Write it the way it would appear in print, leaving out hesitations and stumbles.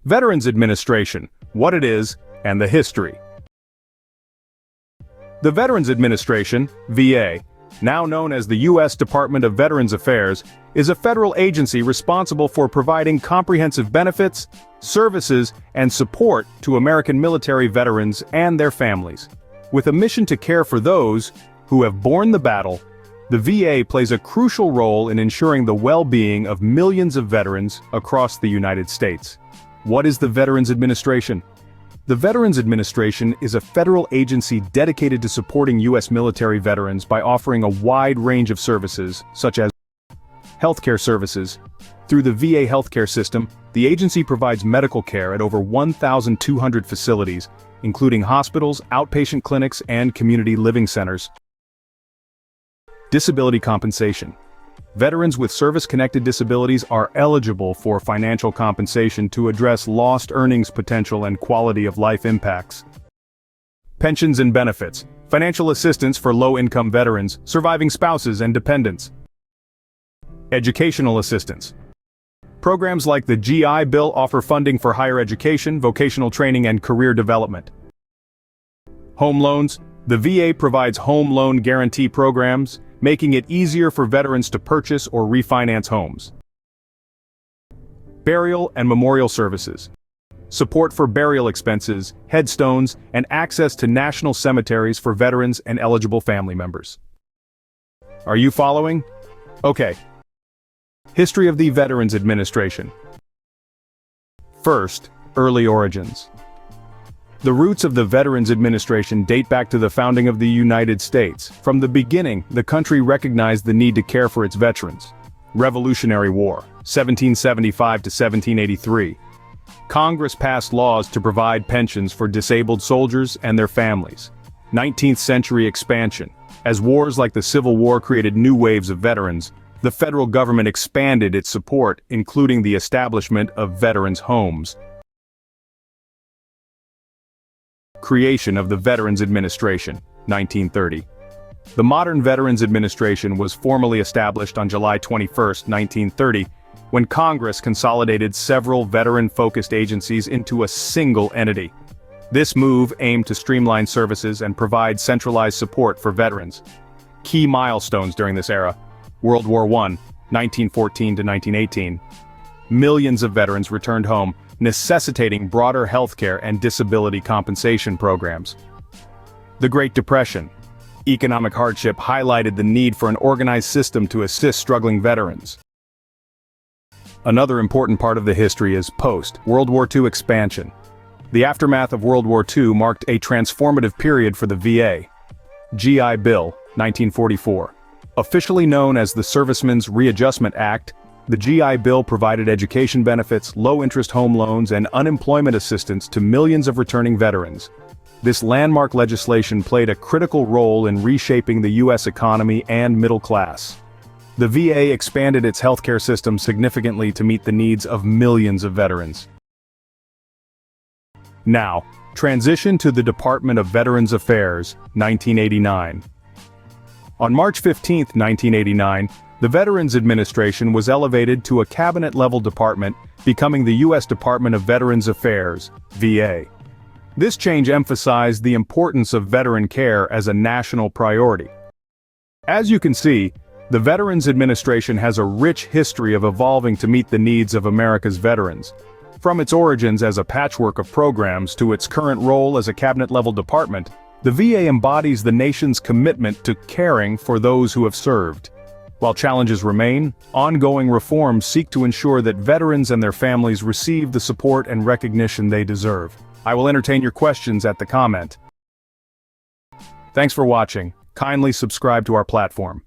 Veterans Administration, what it is, and the history. The Veterans Administration, VA, now known as the U.S. Department of Veterans Affairs, is a federal agency responsible for providing comprehensive benefits, services, and support to American military veterans and their families. With a mission to care for those who have borne the battle, the VA plays a crucial role in ensuring the well-being of millions of veterans across the United States. What is the Veterans Administration? The Veterans Administration is a federal agency dedicated to supporting U.S. military veterans by offering a wide range of services, such as healthcare services. Through the VA healthcare system, the agency provides medical care at over 1,200 facilities, including hospitals, outpatient clinics, and community living centers. Disability compensation. Veterans with service-connected disabilities are eligible for financial compensation to address lost earnings potential and quality of life impacts. Pensions and benefits. Financial assistance for low-income veterans, surviving spouses, and dependents. Educational assistance. Programs like the GI Bill offer funding for higher education, vocational training, and career development. Home loans. The VA provides home loan guarantee programs, making it easier for veterans to purchase or refinance homes. Burial and memorial services. Support for burial expenses, headstones, and access to national cemeteries for veterans and eligible family members. Are you following? Okay. History of the Veterans Administration. First, early origins. The roots of the Veterans Administration date back to the founding of the United States. From the beginning, the country recognized the need to care for its veterans. Revolutionary War, 1775 to 1783. Congress passed laws to provide pensions for disabled soldiers and their families. 19th century expansion. As wars like the Civil War created new waves of veterans, the federal government expanded its support, including the establishment of veterans' homes. Creation of the Veterans Administration, 1930. The modern Veterans Administration was formally established on July 21, 1930, when Congress consolidated several veteran-focused agencies into a single entity. This move aimed to streamline services and provide centralized support for veterans. Key milestones during this era: World War I, 1914 to 1918. Millions of veterans returned home, necessitating broader healthcare and disability compensation programs. The Great Depression. Economic hardship highlighted the need for an organized system to assist struggling veterans. Another important part of the history is post-World War II expansion. The aftermath of World War II marked a transformative period for the VA. GI Bill, 1944. Officially known as the Servicemen's Readjustment Act, the GI Bill provided education benefits, low-interest home loans, and unemployment assistance to millions of returning veterans. This landmark legislation played a critical role in reshaping the U.S. economy and middle class. The VA expanded its healthcare system significantly to meet the needs of millions of veterans. Now, transition to the Department of Veterans Affairs, 1989. On March 15, 1989, the Veterans Administration was elevated to a cabinet-level department, becoming the U.S. Department of Veterans Affairs, VA. This change emphasized the importance of veteran care as a national priority. As you can see, the Veterans Administration has a rich history of evolving to meet the needs of America's veterans. From its origins as a patchwork of programs to its current role as a cabinet-level department, the VA embodies the nation's commitment to caring for those who have served. While challenges remain, ongoing reforms seek to ensure that veterans and their families receive the support and recognition they deserve. I will entertain your questions at the comment. Thanks for watching. Kindly subscribe to our platform.